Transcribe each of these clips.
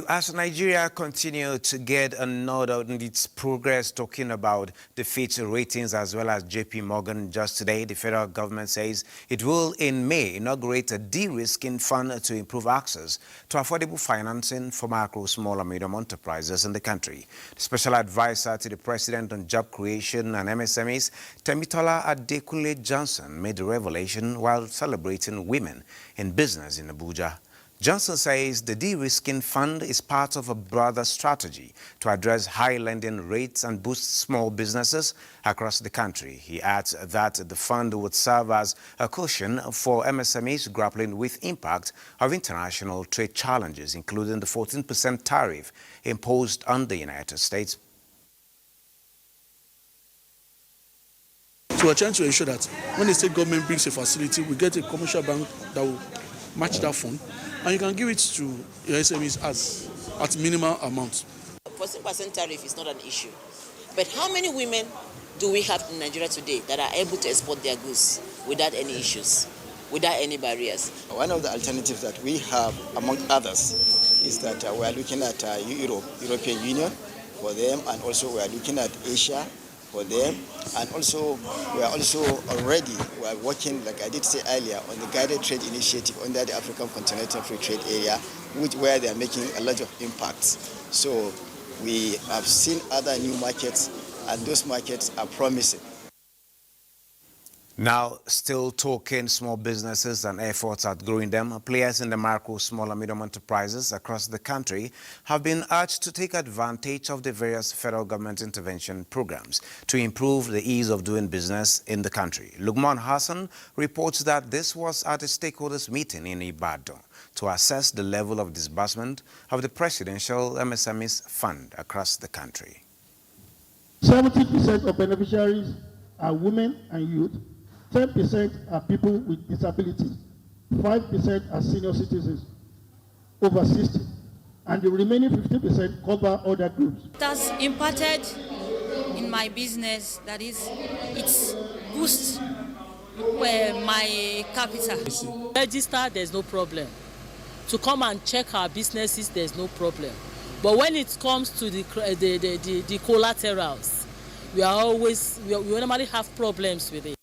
As Nigeria continues to get a nod on its progress talking about the Fitch ratings as well as JP Morgan just today, the federal government says it will in May inaugurate a de-risking fund to improve access to affordable financing for micro, small and medium enterprises in the country. The special advisor to the president on job creation and MSMEs, Temitola Adekunle Johnson, made the revelation while celebrating women in business in Abuja. Johnson says the de-risking fund is part of a broader strategy to address high lending rates and boost small businesses across the country. He adds that the fund would serve as a cushion for MSMEs grappling with impact of international trade challenges, including the 14% tariff imposed on the United States. So we're trying to ensure that when the state government brings a facility, we get a commercial bank that will match that fund, and you can give it to your SMEs at minimal amount. 14% tariff is not an issue. But how many women do we have in Nigeria today that are able to export their goods without any issues, without any barriers? One of the alternatives that we have, among others, is that we are looking at European Union for them, and also we are looking at Asia for them, and also we are working, like I did say earlier, on the guided trade initiative under the African Continental Free Trade Area, where they are making a lot of impacts. So we have seen other new markets, and those markets are promising. Now, still talking small businesses and efforts at growing them, players in the micro, small and medium enterprises across the country have been urged to take advantage of the various federal government intervention programs to improve the ease of doing business in the country. Lukman Hassan reports that this was at a stakeholders meeting in Ibadan to assess the level of disbursement of the Presidential MSMEs Fund across the country. 70% of beneficiaries are women and youth. 10% are people with disabilities, 5% are senior citizens over 60, and the remaining 50% cover other groups. It has impacted in my business, that is, it's boosts my capital. Register, there's no problem. To come and check our businesses, there's no problem. But when it comes to the collaterals, we normally have problems with it.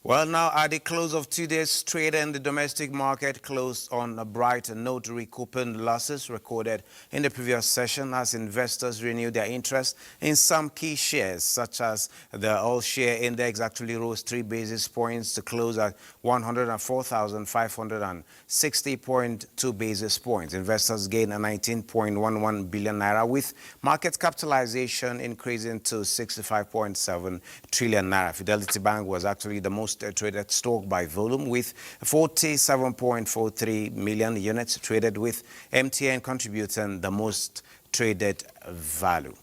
Well, now at the close of today's trade, and the domestic market closed on a bright note, recouping losses recorded in the previous session as investors renew their interest in some key shares, such as the all-share index actually rose 3 basis points to close at 104,560.2 basis points. Investors gained a 19.11 billion naira, with market capitalization increasing to 65.7 trillion naira. Fidelity Bank was actually the most traded stock by volume, with 47.43 million units traded, with NTA contributing the most traded value.